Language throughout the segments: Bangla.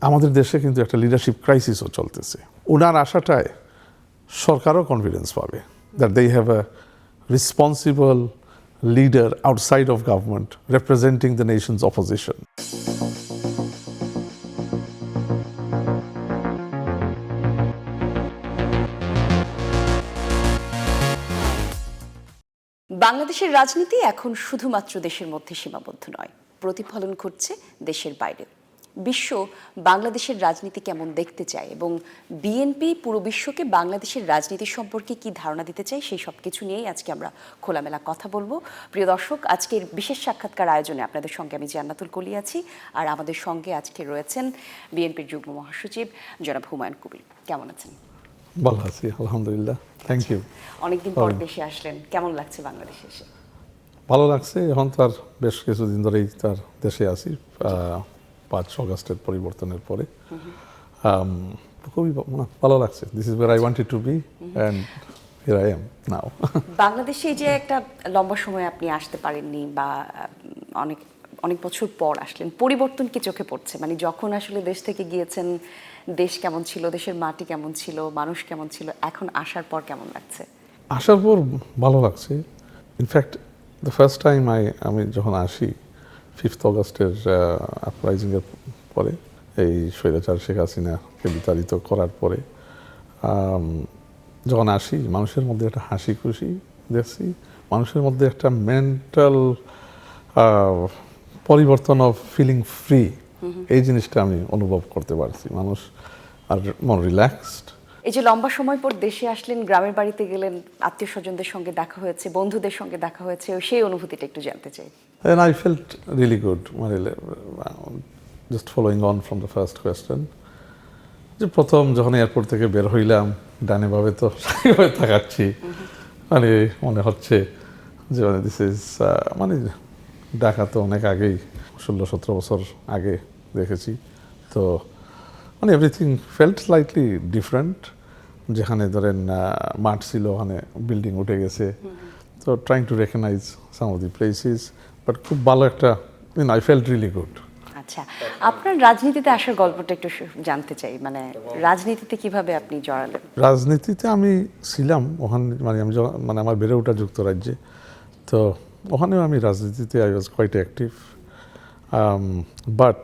আমাদের দেশে কিন্তু একটা লিডারশিপ ক্রাইসিসও চলতেছে। ওনার আশাটায় সরকারও কনফিডেন্স পাবে that they have a responsible leader outside of government representing the nation's opposition. বাংলাদেশের রাজনীতি এখন শুধুমাত্র দেশের মধ্যে সীমাবদ্ধ নয়, প্রতিফলন ঘটছে দেশের বাইরে। বিশ্ব বাংলাদেশের রাজনীতি কেমন দেখতে চায় এবং বিএনপি পুরো বিশ্বকে বাংলাদেশের রাজনীতি সম্পর্কে কি ধারণা দিতে চায়, সেই সব কিছু নিয়েই আজকে আমরা খোলামেলা কথা বলবো। প্রিয় দর্শক, আজকের বিশেষ সাক্ষাৎকার আয়োজনে আপনাদের সঙ্গে আমি জান্নাতুল কলি আছি, আর আমাদের সঙ্গে আজকে রয়েছেন বিএনপির যুগ্ম মহাসচিব জনাব হুমায়ুন কবির। কেমন আছেন? ভালো আছি, আলহামদুলিল্লাহ, থ্যাংক ইউ। অনেকদিন পর দেশে আসলেন, কেমন লাগছে বাংলাদেশে এসে? ভালো লাগছে। এখন তার বেশ কিছুদিন ধরেই তার দেশে আছি, 5 অগাস্টের পরিবর্তনের পরে। খুবই ভালো লাগছে। This is where I wanted to be and here I am now. বাংলাদেশে যে একটা লম্বা সময় আপনি আসতে পারেননি বা অনেক অনেক বছর পর আসলেন, পরিবর্তন কি চোখে পড়ছে? মানে যখন আসলে দেশ থেকে গিয়েছেন, দেশ কেমন ছিল, দেশের মাটি কেমন ছিল, মানুষ কেমন ছিল, এখন আসার পর কেমন লাগছে? আসার পর ভালো লাগছে। ইনফ্যাক্ট দ্য ফার্স্ট টাইম আমি যখন আসি 5th অগাস্টের আপরাইজিংয়ের পরে, এই স্বৈরাচার শেখ হাসিনাকে বিতাড়িত করার পরে যখন আসি, মানুষের মধ্যে একটা হাসি খুশি দেখছি, মানুষের মধ্যে একটা মেন্টাল পরিবর্তন অফ ফিলিং ফ্রি, এই জিনিসটা আমি অনুভব করতে পারছি। মানুষ আর মন রিল্যাক্সড। এই যে লম্বা সময় পর দেশে আসলেন, গ্রামের বাড়িতে গেলেন, আত্মীয় স্বজনদের সঙ্গে দেখা হয়েছে, বন্ধুদের সঙ্গে দেখা হয়েছে, সেই অনুভূতিটা একটু জানতে চাই। And I felt really good, just following on from the first question. যে প্রথম যখন এয়ারপোর্ট থেকে বের হইলাম, ডানে ভাবে তো সাইভাবে তাকাচ্ছি, মানে মনে হচ্ছে যে মানে দিস ইজ মানে ঢাকা তো অনেক আগেই, 16-17 বছর আগে দেখেছি। তো মানে এভরিথিং ফেল্ট স্লাইটলি ডিফারেন্ট। যেখানে ধরেন মাঠ ছিল, ওখানে বিল্ডিং উঠে গেছে। তো trying to recognise some of the places, but খুব ভালো একটা, আই ফেল্ট রিয়েলি গুড। আচ্ছা, আপনার রাজনীতিতে আসার গল্পটা একটু জানতে চাই। মানে রাজনীতিতে কিভাবে আপনি জড়ালেন? রাজনীতিতে আমি ছিলাম ওখানে, মানে আমার বেড়ে ওঠা যুক্তরাজ্যে। তো ওখানেও আমি রাজনীতিতে I was quite active. But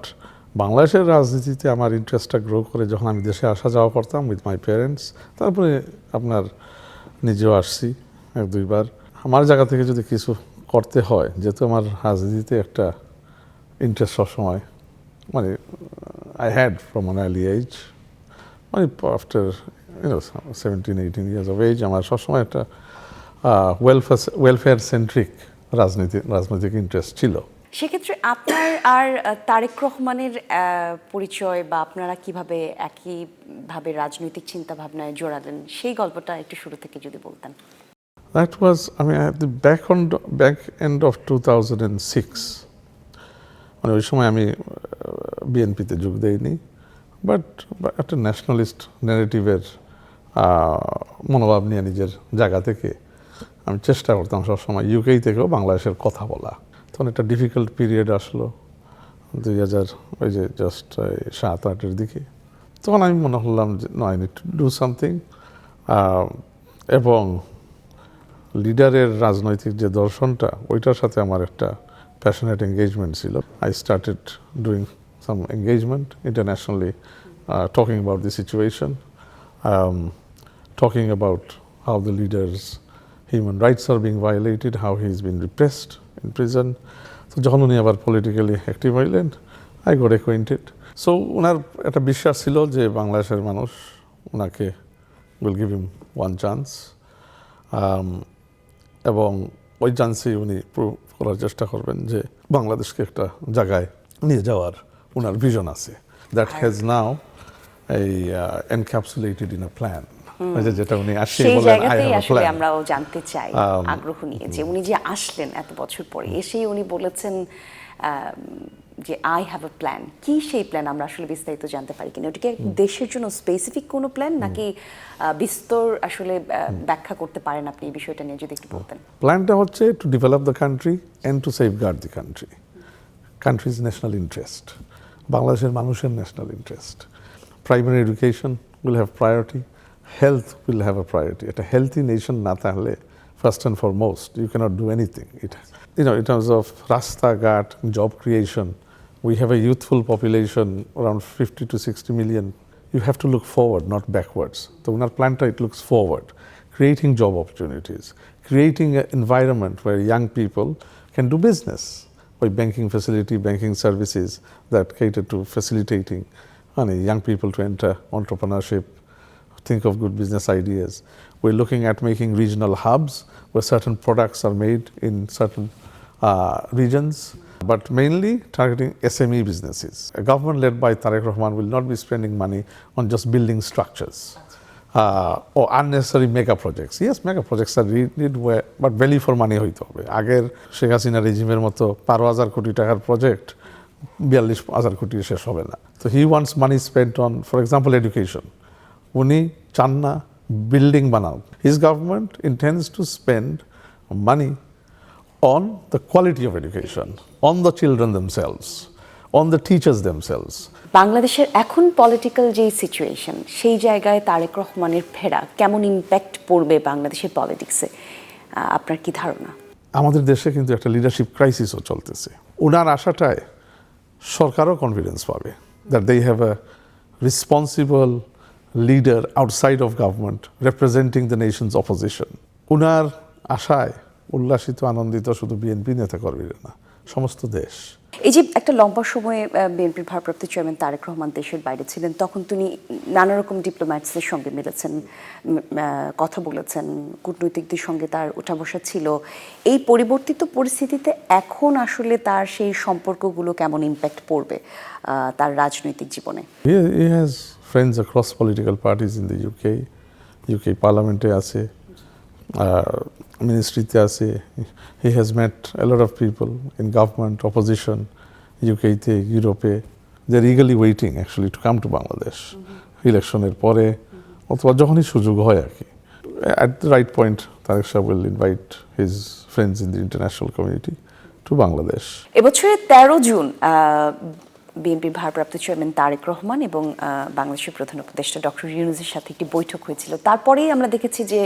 বাংলাদেশের রাজনীতিতে আমার ইন্টারেস্টটা গ্রো করে যখন আমি দেশে আসা যাওয়া করতাম উইথ মাই প্যারেন্টস। তারপরে আপনার নিজেও আসছি 1-2 বার। আমার জায়গা থেকে যদি কিছু করতে হয়, যেহেতু আমার রাজনীতিতে একটা ইন্টারেস্ট সবসময়, মানে I had from an early age, মানে আফটার 17-18 ইয়ার্স অফ এজ আমার সবসময় একটা ওয়েলফেয়ার সেন্ট্রিক রাজনৈতিক ইন্টারেস্ট ছিল। সেক্ষেত্রে আপনার আর তারেক রহমানের পরিচয়, বা আপনারা কিভাবে একইভাবে রাজনৈতিক চিন্তা ভাবনায় জড়ালেন, সেই গল্পটা একটু শুরু থেকে যদি বলতেন। That was, at the back end of 2006. মানে ওই সময় আমি বিএনপিতে যোগ দেইনি, বাট একটা ন্যাশনালিস্ট ন্যারেটিভের মনোভাব নিয়ে নিজের জায়গা থেকে আমি চেষ্টা করতাম সবসময় ইউকেই থেকেও বাংলাদেশের কথা বলা। তখন একটা ডিফিকাল্ট পিরিয়ড আসলো 2000, ওই যে জাস্ট 7-8-এর দিকে। তখন আমি মনে করলাম যে no, I need to do something. এবং লিডারের রাজনৈতিক যে দর্শনটা, ওইটার সাথে আমার একটা প্যাশনেট এঙ্গেজমেন্ট ছিল। I started doing some engagement internationally, talking about the situation, talking about how the leaders human rights are being violated, how he is been repressed in prison. তো যখন উনি আবার পলিটিক্যালি অ্যাক্টিভ হইলেন, আই গট অ্যাকোয়েন্টেড। সো ওনার একটা বিশ্বাস ছিল যে বাংলাদেশের মানুষ ওনাকে will give him one chance, এবং ওই চান্সেই উনি প্রুভ করার চেষ্টা করবেন যে বাংলাদেশকে একটা জায়গায় নিয়ে যাওয়ার ওনার ভিশন আছে। That has now encapsulated in a plan. যেটা উনি আসলে সেই বলেন, জায়গাতেই আসলে আমরাও জানতে চাই, আগ্রহ নিয়ে, যে উনি যে আসলেন এত বছর পরে, এসেই উনি বলেছেন যে আই হ্যাভ আ প্ল্যান। কি সেই প্ল্যান, আমরা আসলে বিস্তারিত জানতে পারি কিনা? ওটাকে দেশের জন্য স্পেসিফিক কোনো প্ল্যান, নাকি বিস্তর আসলে ব্যাখ্যা করতে পারেন আপনি এই বিষয়টা নিয়ে যদি একটু বলতেন? প্ল্যানটা হচ্ছে to develop the country and to safeguard the country's national interest. বাংলাদেশের মানুষের national interest. Primary education will have priority, health will have a priority. একটা হেলথি নেশন না থাকলে first and foremost you cannot do anything. In terms of রাস্তাঘাট, job creation, we have a youthful population around 50 to 60 million. You have to look forward, not backwards. So in our planta, it looks forward, creating job opportunities, creating an environment where young people can do business by banking facility, banking services that cater to facilitating young people to enter entrepreneurship, think of good business ideas. We're looking at making regional hubs where certain products are made in certain regions, but mainly targeting SME businesses. A government led by Tariq Rahman will not be spending money on just building structures or unnecessary mega projects. Yes, mega projects are needed, but value for money হইতে হবে। আগের শেখ হাসিনা রেজিমের মতো 12,000 কোটি টাকার প্রজেক্ট 42,000 কোটি শেষ হবে না। So he wants money spent on, for example, education. উনি চান না বিল্ডিং বানাও। His government intends to spend money on the quality of education, on the children themselves, on the teachers themselves. বাংলাদেশের এখন পলিটিক্যাল যে সিচুয়েশন, সেই জায়গায় তারেক রহমানের ফেরা কেমন ইম্প্যাক্ট পড়বে বাংলাদেশের পলিটিক্সে, আপনার কি ধারণা? আমাদের দেশে কিন্তু একটা লিডারশিপ ক্রাইসিসও চলতেছে। ওনার আশাটায় সরকারও কনফিডেন্স পাবে that they have a responsible leader outside of government representing the nation's opposition. ওনার আশায় উল্লাসিত আনন্দিত শুধু বিএনপি নেতাকর্মীরা না, সমস্ত দেশ। এই যে একটা লম্বা সময়ে বিএনপির ভারপ্রাপ্ত চেয়ারম্যান তারেক রহমান দেশের বাইরে ছিলেন, তখন তিনি নানা রকম ডিপ্লোম্যাটসদের সঙ্গে মিলেছেন, কথা বলেছেন, কূটনৈতিকদের সঙ্গে তার উঠা বসা ছিল। এই পরিবর্তিত পরিস্থিতিতে এখন আসলে তার সেই সম্পর্কগুলো কেমন ইম্প্যাক্ট পড়বে তার রাজনৈতিক জীবনে? He has friends across political parties in the UK পার্লামেন্টে আছে, মিনিস্ট্রিতে আছে। He has met a lot of people in government, opposition, UK-তে, ইউরোপে। They're eagerly waiting actually to come to Bangladesh ইলেকশনের পরে অথবা যখনই সুযোগ হয় আর কি। At the right point, Tariq Shah will invite his friends in the international community to Bangladesh. এবছরের 13 জুন বিএনপির ভারপ্রাপ্ত চেয়ারম্যান তারেক রহমান এবং বাংলাদেশের প্রধান উপদেষ্টা ডক্টর ইউনূসের সাথে একটি বৈঠক হয়েছিল। তারপরেই আমরা দেখেছি যে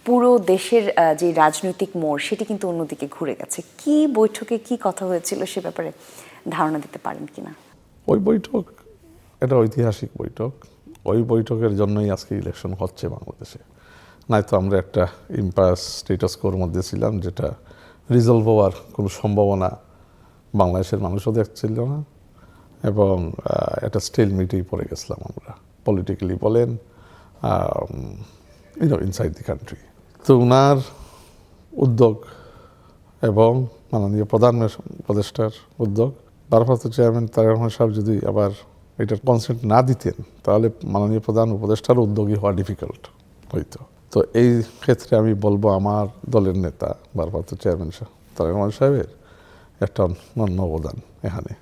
পুরো দেশের যে রাজনৈতিক মোড় সেটি কিন্তু অন্যদিকে ঘুরে গেছে। কি বৈঠকে কি কথা হয়েছিল সে ব্যাপারে ধারণা দিতে পারেন কিনা? ওই বৈঠক এটা ঐতিহাসিক বৈঠক। ওই বৈঠকের জন্যই আজকে ইলেকশন হচ্ছে বাংলাদেশে। নয়তো আমরা একটা ইম্পাস স্টেটাস কোর মধ্যে ছিলাম, যেটা রিজলভ হওয়ার কোনো সম্ভাবনা বাংলাদেশের মানুষও দেখছিল না, এবং একটা স্টেলমিটেই পড়ে গেছিলাম আমরা, পলিটিক্যালি বলেন, ইনসাইড দি কান্ট্রি। তো ওনার উদ্যোগ এবং মাননীয় প্রধান উপদেষ্টার উদ্যোগ, ভারপ্রাপ্ত চেয়ারম্যান তারেক রহমান সাহেব যদি আবার এটার কনসেন্ট না দিতেন তাহলে মাননীয় প্রধান উপদেষ্টার উদ্যোগী হওয়া ডিফিকাল্ট হইতো। তো এই ক্ষেত্রে আমি বলবো আমার দলের নেতা ভারপ্রাপ্ত চেয়ারম্যান তারেক রহমান সাহেবের একটা অনন্য অবদান এখানে।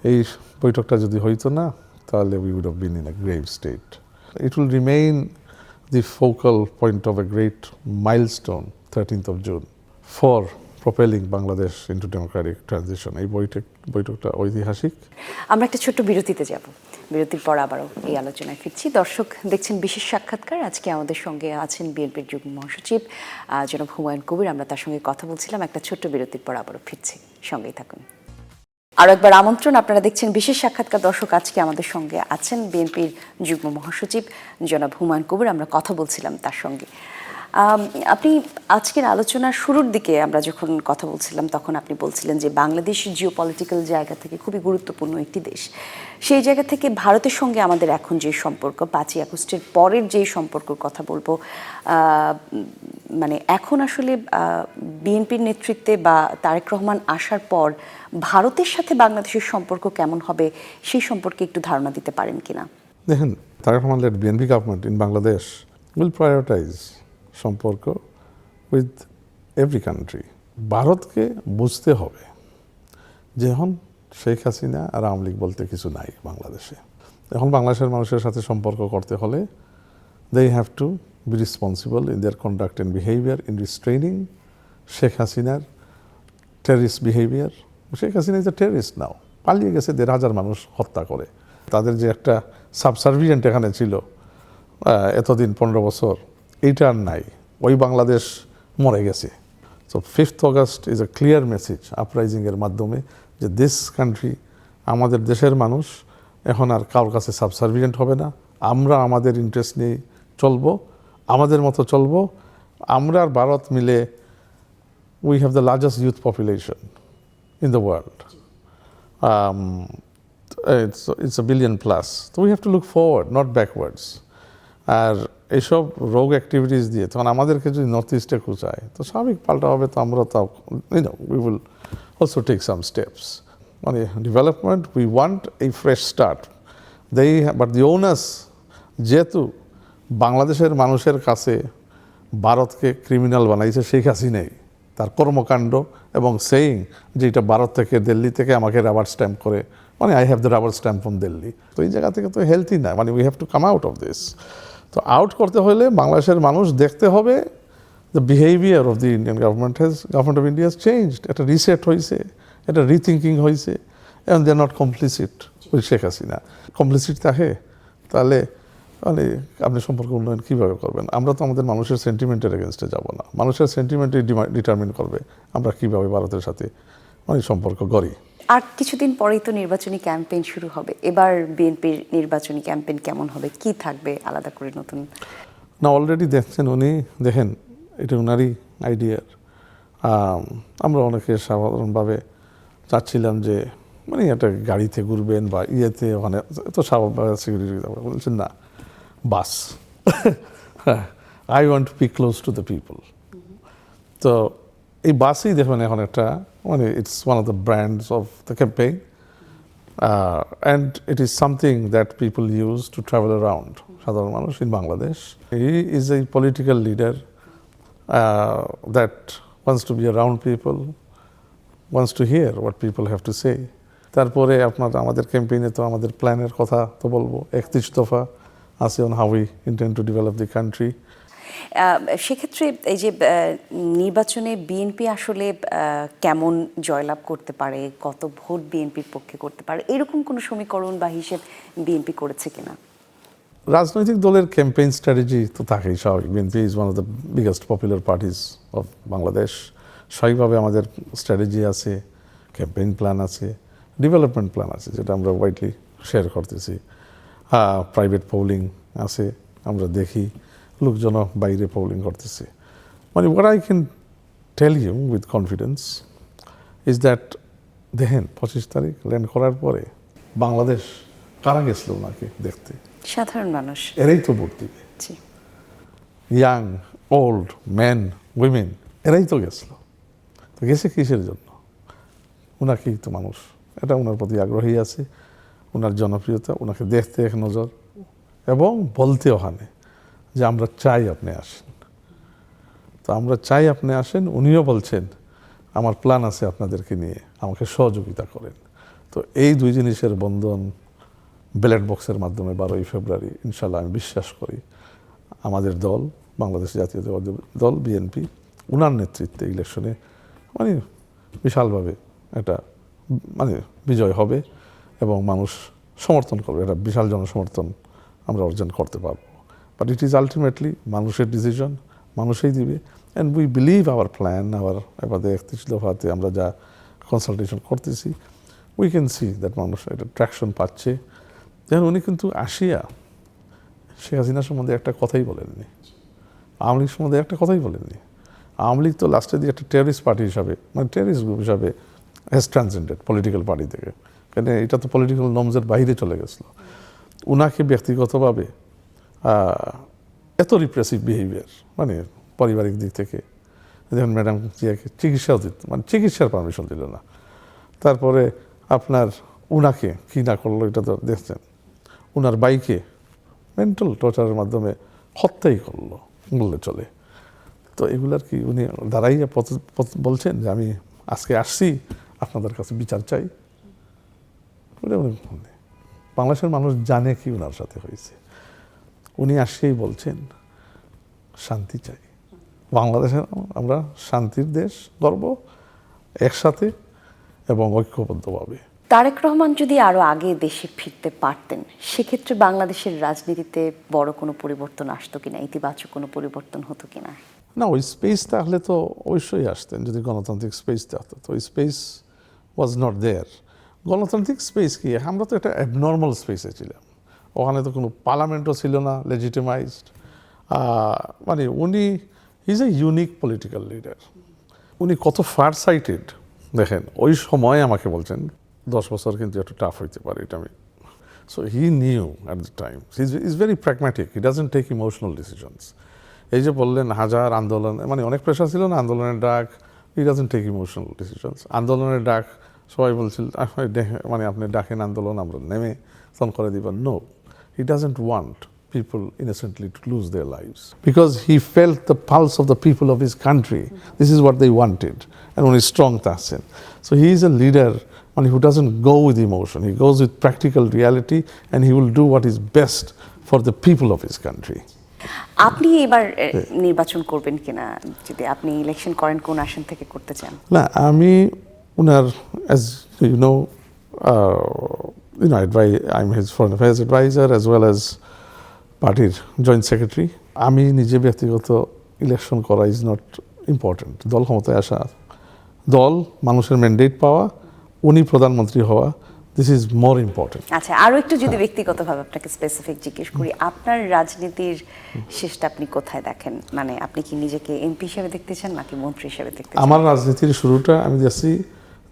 এই বৈঠকটা যদি হইতো না তাহলে we would have been in a grave state. It will remain the focal point of a great milestone, 13th of June, for propelling Bangladesh into democratic transition. এই বৈঠকটা ঐতিহাসিক। আমরা একটা ছোট্ট বিরতিতে যাব, বিরতির পর আবারও এই আলোচনায় ফিরছি। দর্শক দেখছেন বিশেষ সাক্ষাৎকার। আজকে আমাদের সঙ্গে আছেন বিএনপির যুগ্ম মহাসচিব জনাব হুমায়ুন কবির। আমরা তার সঙ্গে কথা বলছিলাম। একটা ছোট্ট বিরতির পর আবারও ফিরছি, সঙ্গেই থাকুন। আরও একবার আমন্ত্রণ, আপনারা দেখছেন বিশেষ সাক্ষাৎকার। দর্শক আজকে আমাদের সঙ্গে আছেন বিএনপির যুগ্ম মহাসচিব জনাব হুমায়ুন কবির। আমরা কথা বলছিলাম তার সঙ্গে। আপনি আজকের আলোচনার শুরুর দিকে আমরা যখন কথা বলছিলাম তখন আপনি বলছিলেন যে বাংলাদেশ জিওপলিটিক্যাল জায়গা থেকে খুবই গুরুত্বপূর্ণ একটি দেশ। সেই জায়গা থেকে ভারতের সঙ্গে আমাদের এখন যে সম্পর্ক, 5ই আগস্টের পরের যে সম্পর্কের কথা বলবো, মানে এখন আসলে বিএনপির নেতৃত্বে বা তারেক রহমান আসার পর ভারতের সাথে বাংলাদেশের সম্পর্ক কেমন হবে সেই সম্পর্কে একটু ধারণা দিতে পারেন কিনা? দেখেন, Tarique Rahman led BNP government in Bangladesh will prioritise সম্পর্ক উইথ এভরি কান্ট্রি। ভারতকে বুঝতে হবে যে এখন শেখ হাসিনা আর আওয়ামী লীগ বলতে কিছু নাই বাংলাদেশে। এখন বাংলাদেশের মানুষের সাথে সম্পর্ক করতে হলে they have to be responsible in their conduct and behavior in restraining Sheikh Hasina's terrorist behavior. Sheikh Hasina is a terrorist now. পালিয়ে গেছে 1,500 মানুষ হত্যা করে। তাদের যে একটা সাবসার্ভিয়েন্ট এখানে ছিল এতদিন 15 বছর, এইটা আর নাই, ওই বাংলাদেশ মরে গেছে। So 5th August is a clear message আপরাইজিংয়ের মাধ্যমে যে দিস কান্ট্রি, আমাদের দেশের মানুষ এখন আর কারোর কাছে সাবসার্ভিয়েন্ট হবে না, আমরা আমাদের ইন্টারেস্ট নিয়ে চলবো, আমাদের মতো চলবো। আমরা আর ভারত মিলে we have the largest youth population in the world. It's a billion plus. So we have to look forward, not backwards. আর এইসব রোগ অ্যাক্টিভিটিস দিয়ে তখন আমাদেরকে যদি নর্থ ইস্টে খুঁজায় তো স্বাভাবিক পাল্টা হবে, তো আমরা তাও we will also take some steps. মানে ডেভেলপমেন্ট, উই ওয়ান্ট এই fresh start. But the owners, যেহেতু বাংলাদেশের মানুষের কাছে ভারতকে ক্রিমিনাল বানাইছে শেখ হাসিনাই, তার কর্মকাণ্ড এবং সেইং যে এটা ভারত থেকে, দিল্লি থেকে আমাকে রাবার স্ট্যাম্প করে, মানে I have the rubber stamp from Delhi. তো এই জায়গা থেকে তো হেলথি না, মানে we have to come out of this. তো আউট করতে হলে বাংলাদেশের মানুষ দেখতে হবে the behaviour of the Indian government of India has changed. একটা রিসেট হয়েছে, একটা রিথিঙ্কিং হয়েছে, এবং they are not complicit with Sheikh Hasina. Complicit থাকে তাহলে মানে আপনি সম্পর্ক উন্নয়ন কীভাবে করবেন? আমরা তো আমাদের মানুষের সেন্টিমেন্টের এগেনস্টে যাব না, মানুষের সেন্টিমেন্টই ডিটারমিন করবে আমরা কীভাবে ভারতের সাথে মানে সম্পর্ক গড়ি। আর কিছুদিন পরেই তো নির্বাচনী ক্যাম্পেইন শুরু হবে। এবার বিএনপির নির্বাচনী ক্যাম্পেইন কেমন হবে, কি থাকবে আলাদা করে নতুন? না, অলরেডি দেখছেন উনি, দেখেন এটা ওনারই আইডিয়ার। আমরা অনেকে সাধারণভাবে চাচ্ছিলাম যে মানে একটা গাড়িতে ঘুরবেন বা ইয়েতে, ওখানে তো স্বাভাবিক সিকিউরিটি বলছেন না, bus I want to be close to the people. তো এই বাসই দেখবেন এখন একটা মানে it's one of the brands of the campaign and it is something that people use to travel around, সাধারণ মানুষ in Bangladesh. He is a political leader that wants to be around people, wants to hear what people have to say. তারপরে আপনার আমাদের ক্যাম্পেইনে তো আমাদের প্ল্যানের কথা তো বলবো, 31 দফা আছে on how we intend to develop the country. সেক্ষেত্রে এই যে নির্বাচনে বিএনপি আসলে কেমন জয়লাভ করতে পারে, কত ভোট বিএনপির পক্ষে করতে পারে, এরকম কোনো সমীকরণ বা হিসেব বিএনপি করেছে কিনা? রাজনৈতিক দলের ক্যাম্পেইন স্ট্র্যাটেজি তো থাকেই স্বাভাবিক। BNP is one of the biggest popular parties of Bangladesh. স্বাভাবিকভাবে আমাদের স্ট্র্যাটেজি আছে, ক্যাম্পেইন প্ল্যান আছে, ডেভেলপমেন্ট প্ল্যান আছে, যেটা আমরা ওয়াইডলি শেয়ার করতেছি। প্রাইভেট পোলিং আছে, আমরা দেখি লোকজন বাইরে পোলিং করতেছে। মানে what I can tell you with confidence is that দেখেন 25 তারিখ ল্যান্ড করার পরে বাংলাদেশ কারা গেছিল ওনাকে দেখতে? সাধারণ মানুষ। এরাই তো ভোট দিবে, জি। ইয়াং, ওল্ড, মেন, উইমেন, এরাই তো গেছিল। তো গেছে কিসের জন্য? ওনাকেই তো মানুষ, এটা ওনার প্রতি আগ্রহী আছে, ওনার জনপ্রিয়তা, ওনাকে দেখতে এক নজর, এবং বলতে ওখানে যে আমরা চাই আপনি আসেন। তো আমরা চাই আপনি আসেন, উনিও বলছেন আমার প্ল্যান আছে আপনাদেরকে নিয়ে, আমাকে সহযোগিতা করেন। তো এই দুই জিনিসের বন্ধন ব্যালট বক্সের মাধ্যমে 12ই ফেব্রুয়ারি ইনশাল্লাহ আমি বিশ্বাস করি আমাদের দল, বাংলাদেশ জাতীয় দল বিএনপি, ওনার নেতৃত্বে ইলেকশনে মানে বিশালভাবে একটা মানে বিজয় হবে এবং মানুষ সমর্থন করবে, এটা বিশাল জনসমর্থন আমরা অর্জন করতে পারবো। বাট ইট ইজ আলটিমেটলি মানুষের ডিসিশন, মানুষই দিবে। And we believe our plan, our এবারে 31 দফাতে আমরা যা কনসালটেশন করতেছি, উই ক্যান সি দ্যাট মানুষ একটা ট্র্যাকশন পাচ্ছে। যেমন উনি কিন্তু আসিয়া শেখ হাসিনা সম্বন্ধে একটা কথাই বলেননি, আওয়ামী লীগ সম্বন্ধে একটা কথাই বলেননি। আওয়ামী লীগ তো লাস্টের দিকে একটা টেররিস্ট পার্টি হিসাবে, মানে টেররিস্ট গ্রুপ হিসাবে হ্যাজ ট্রান্সেন্ডেড পলিটিক্যাল পার্টি থেকে, কেন এটা তো পলিটিক্যাল নর্মসের বাইরে চলে গেছিলো। উনাকে ব্যক্তিগতভাবে এত রিপ্রেসিভ বিহেভিয়ার, মানে পারিবারিক দিক থেকে, যেমন ম্যাডাম জিয়াকে চিকিৎসাও দিত, মানে চিকিৎসার পারমিশন দিল না। তারপরে আপনার উনাকে কী না করলো এটা তো দেখছেন, উনার বাইকে মেন্টাল টর্চারের মাধ্যমে হত্যাই করলো বললে চলে। তো এগুলার কি উনি দাঁড়াইয়া বলছেন যে আমি আজকে আসছি আপনাদের কাছে বিচার চাই? বাংলাদেশের মানুষ জানে কি ওনার সাথে হয়েছে। উনি আসছেই বলছেন শান্তি চাই, বাংলাদেশে আমরা শান্তির দেশ গর্ব, একসাথে এবং ঐক্যবদ্ধভাবে। তারেক রহমান যদি আরো আগে দেশে ফিরতে পারতেন, সেক্ষেত্রে বাংলাদেশের রাজনীতিতে বড় কোনো পরিবর্তন আসতো কিনা, ইতিবাচক কোনো পরিবর্তন হতো কিনা? না, ওই স্পেস থাকলে তো অবশ্যই আসতেন, যদি গণতান্ত্রিক স্পেস থাকতো। তো ওই স্পেস ওয়াজ নট দেয়ার। গণতান্ত্রিক স্পেস কি, আমরা তো একটা অ্যাবনর্মাল স্পেসে ছিলাম। ওখানে তো কোনো পার্লামেন্টও ছিল না লেজিটিমাইজড। মানে উনি is a unique political leader. উনি কত ফার সাইটেড দেখেন। ওই সময় আমাকে বলছেন 10 বছর কিন্তু একটু টাফ হইতে পারে, এটা আমি। So he knew at the time, is very pragmatic, he doesn't take emotional decisions. এই যে বললেন হাজার আন্দোলন, মানে অনেক প্রেশার ছিল না, আন্দোলনের ডাক, he doesn't take emotional decisions. আন্দোলনের ডাক সবাই বলছিল মানে আপনি ডাকেন আন্দোলন, আমরা নেমে তখন করে দিবেন। No, he doesn't want people innocently to lose their lives, because he felt the pulse of the people of his country. This is what they wanted, and when he's strong tassin. So he is a leader who doesn't go with emotion, he goes with practical reality, and he will do what is best for the people of his country. আপনি এবার নির্বাচন করবেন কিনা, যদি আপনি ইলেকশন করেন কোন আসন থেকে করতে চান? না, আমি উনার, as you know, I'm his foreign affairs advisor as well as পার্টির জয়েন্ট সেক্রেটারি। আমি নিজে ব্যক্তিগত ইলেকশন করা ইজ নট ইম্পর্টেন্ট। দল ক্ষমতায় আসা, দল মানুষের ম্যান্ডেট পাওয়া, উনি প্রধানমন্ত্রী হওয়া, দিস ইজ মোর ইম্পর্টেন্ট। আচ্ছা, আরো একটু যদি ব্যক্তিগতভাবে আপনাকে স্পেসিফিক জিজ্ঞেস করি, আপনার রাজনীতির শেষটা আপনি কোথায় দেখেন? মানে আপনি কি নিজেকে এমপি হিসেবে দেখতে চান নাকি মন্ত্রী হিসেবে দেখতে চান? আমার রাজনীতির শুরুটা আমি দেখছি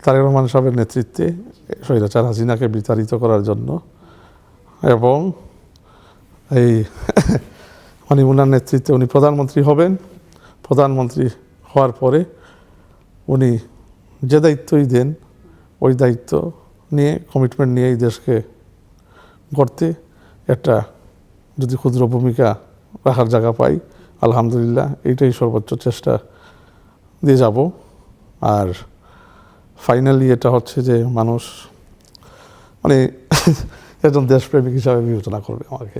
তারেক রহমান সাহেবের নেতৃত্বে স্বৈরাচার হাসিনাকে বিতাড়িত করার জন্য, এবং এই মানে উনার নেতৃত্বে উনি প্রধানমন্ত্রী হবেন। প্রধানমন্ত্রী হওয়ার পরে উনি যে দায়িত্বই দেন, ওই দায়িত্ব নিয়ে, কমিটমেন্ট নিয়ে এই দেশকে গড়তে একটা যদি ক্ষুদ্র ভূমিকা রাখার জায়গা পাই, আলহামদুলিল্লাহ, এইটাই সর্বোচ্চ চেষ্টা দিয়ে যাব। আর ফাইনালি এটা হচ্ছে যে মানুষ মানে একজন দেশপ্রেমিক হিসাবে বিবেচনা করবে আমাকে।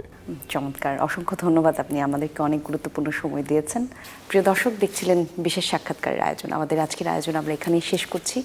চমৎকার, অসংখ্য ধন্যবাদ, আপনি আমাদেরকে অনেক গুরুত্বপূর্ণ সময় দিয়েছেন। প্রিয় দর্শক, দেখছিলেন বিশেষ সাক্ষাৎকারের আয়োজন। আমাদের আজকের আয়োজন আমরা এখানেই শেষ করছি।